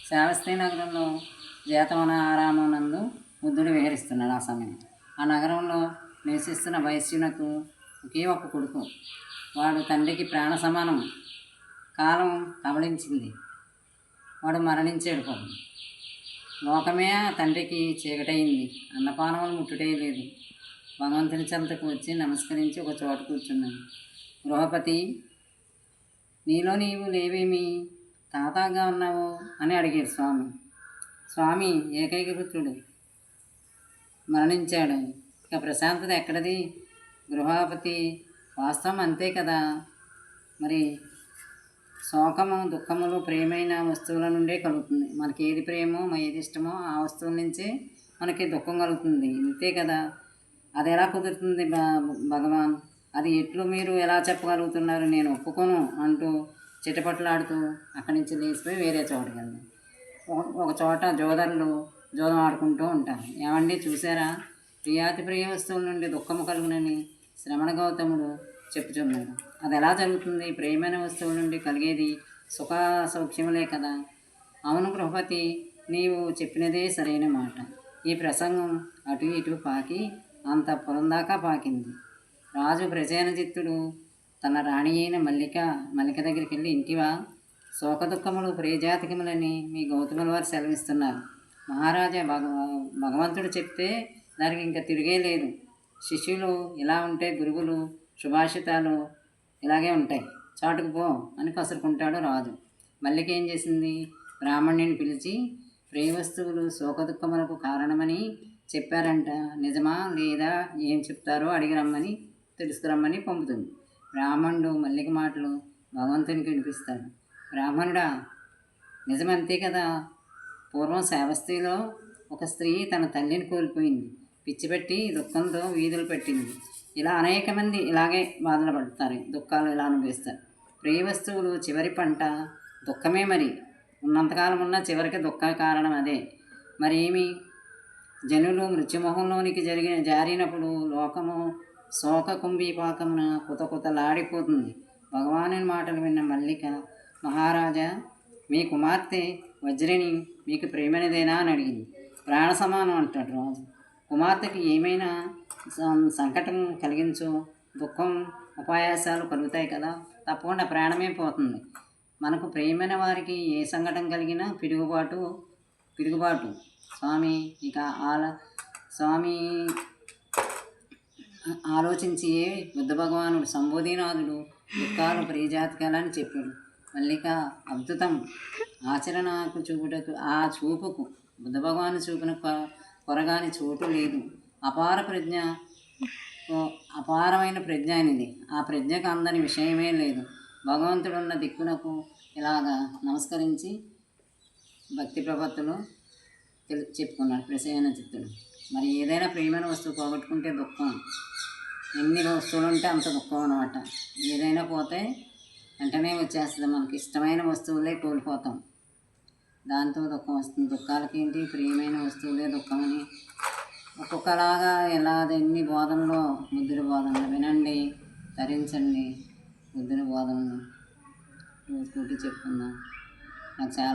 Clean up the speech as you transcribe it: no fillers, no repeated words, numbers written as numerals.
శ్రావస్తి నగరంలో జేతవన ఆరామం నందు బుద్ధుడు విహరిస్తున్నాడు. ఆ సమయం ఆ నగరంలో నివసిస్తున్న వైశ్యునకు ఒకే ఒక్క కొడుకు. వాడు తండ్రికి ప్రాణ సమానం. కాలం కబళించింది. వాడు మరణించాడు. పాపం లోకమే తండ్రికి చీకటయింది. అన్నపానములు ముట్టుటే లేదు. భగవంతుని చెంతకు వచ్చి నమస్కరించి ఒక చోట కూర్చున్నాను. గృహపతి, నీలో నీవు లేవేమి, తాతాగా ఉన్నావు అని అడిగాడు స్వామి. స్వామి ఏకైక పుత్రుడు మరణించాడు, ఇక ప్రశాంతత ఎక్కడది? గృహపతి, వాస్తవం అంతే కదా. మరి శోకము దుఃఖములు ప్రేమైన వస్తువుల నుండే కలుగుతుంది. మనకి ఏది ప్రేమో ఏది ఇష్టమో ఆ వస్తువుల నుంచే మనకి దుఃఖం కలుగుతుంది. ఇంతే కదా. అది ఎలా కుదురుతుంది భగవాన్? అది ఎట్లు మీరు ఎలా చెప్పగలుగుతున్నారు? నేను ఒప్పుకోను అంటూ చిటపట్లాడుతూ అక్కడి నుంచి లేచిపోయి వేరే చోటుకి వెళ్ళాను. ఒక చోట జోదరులు జోదం ఆడుకుంటూ ఉంటారు. ఏమండి చూసారా, ప్రియాతి ప్రియ వస్తువుల నుండి దుఃఖము కలుగునని శ్రమణ గౌతముడు చెప్పుచున్నాడు. అది ఎలా జరుగుతుంది? ప్రియమైన వస్తువుల నుండి కలిగేది సుఖ సౌఖ్యములే కదా. అవును గృహపతి, నీవు చెప్పినదే సరైన మాట. ఈ ప్రసంగం అటు ఇటు పాకి అంత పొలం దాకా పాకింది. రాజు ప్రసేనజిత్తుడు తన రాణి అయిన మల్లిక దగ్గరికి వెళ్ళి, ఇంటివా, శోక దుఃఖములు ప్రియజాతకములని మీ గౌతముల వారు సెలవిస్తున్నారు. మహారాజా, భగవంతుడు చెప్తే దానికి ఇంకా తిరిగే లేదు. శిష్యులు ఇలా ఉంటే గురువులు సుభాషితాలు ఇలాగే ఉంటాయి, చాటుకు పో అని కసురుకుంటాడు రాజు. మల్లిక ఏం చేసింది? బ్రాహ్మణుని పిలిచి ప్రియ వస్తువులు శోక దుఃఖములకు కారణమని చెప్పారంట, నిజమా లేదా ఏం చెప్తారో అడిగి రమ్మని తెలుసుకురమ్మని పంపుతుంది. బ్రాహ్మణుడు మల్లిక మాటలు భగవంతునికి వినిపిస్తాడు. బ్రాహ్మణుడా, నిజమంతే కదా. పూర్వం శ్రావస్తిలో ఒక స్త్రీ తన తల్లిని కోల్పోయింది. పిచ్చిపెట్టి దుఃఖంతో వీధులు పెట్టింది. ఇలా అనేక మంది ఇలాగే బాధలు పడతారు, దుఃఖాలు ఇలా అనుభవిస్తారు. ప్రియ వస్తువులు చివరి పంట దుఃఖమే. మరి ఉన్నంతకాలం ఉన్న చివరికి దుఃఖ కారణం అదే. మరి ఏమి? జనులు మృత్యుమోహంలోనికి జారినప్పుడు లోకము శోక కుంభీపాకమున కుతకుతలాడిపోతుంది. భగవాను మాటలు విన్న మల్లిక, మహారాజా, మీ కుమార్తె వజ్రిని మీకు ప్రేమైనదేనా అని అడిగింది. ప్రాణ సమానం అంటాడు రాజు. కుమార్తెకి ఏమైనా సంకటం కలిగించు, దుఃఖం ఉపాయాసాలు కలుగుతాయి కదా, తప్పకుండా ప్రాణమే పోతుంది. మనకు ప్రియమైన వారికి ఏ సంకటం కలిగినా పిరుగుబాటు స్వామి. ఇక స్వామి ఆలోచించి బుద్ధ భగవానుడు సంబోధినాథుడు దుఃఖాలు ప్రియజాతకాలని చెప్పాడు. మల్లిక అద్భుతం. ఆచరణకు చూపుటకు ఆ చూపుకు బుద్ధ భగవాను చూపిన కొరగాని చోటు లేదు. అపారమైన ప్రజ్ఞ అనేది. ఆ ప్రజ్ఞకు అందని విషయమే లేదు. భగవంతుడున్న దిక్కునకు ఇలాగా నమస్కరించి భక్తి ప్రపత్తులు చెప్పుకున్నాడు ప్రసేనజిత్తుడు. మరి ఏదైనా ప్రియమైన వస్తువు పోగొట్టుకుంటే దుఃఖం. ఎన్ని వస్తువులు ఉంటే అంత దుఃఖం అన్నమాట. ఏదైనా పోతే వెంటనే వచ్చేస్తుంది. మనకి ఇష్టమైన వస్తువులే కోల్పోతాం, దాంతో దుఃఖం వస్తుంది. దుఃఖాలకి ఏంటి, ప్రియమైన వస్తువులే దుఃఖమని ఒక్కొక్కలాగా ఎలా ఎన్ని బోధనలో బుద్ధుడి బోధనలు వినండి, ధరించండి. బుద్ధుడి బోధనలు రోజుకోటి చెప్పుకుందాం. నాకు చాలా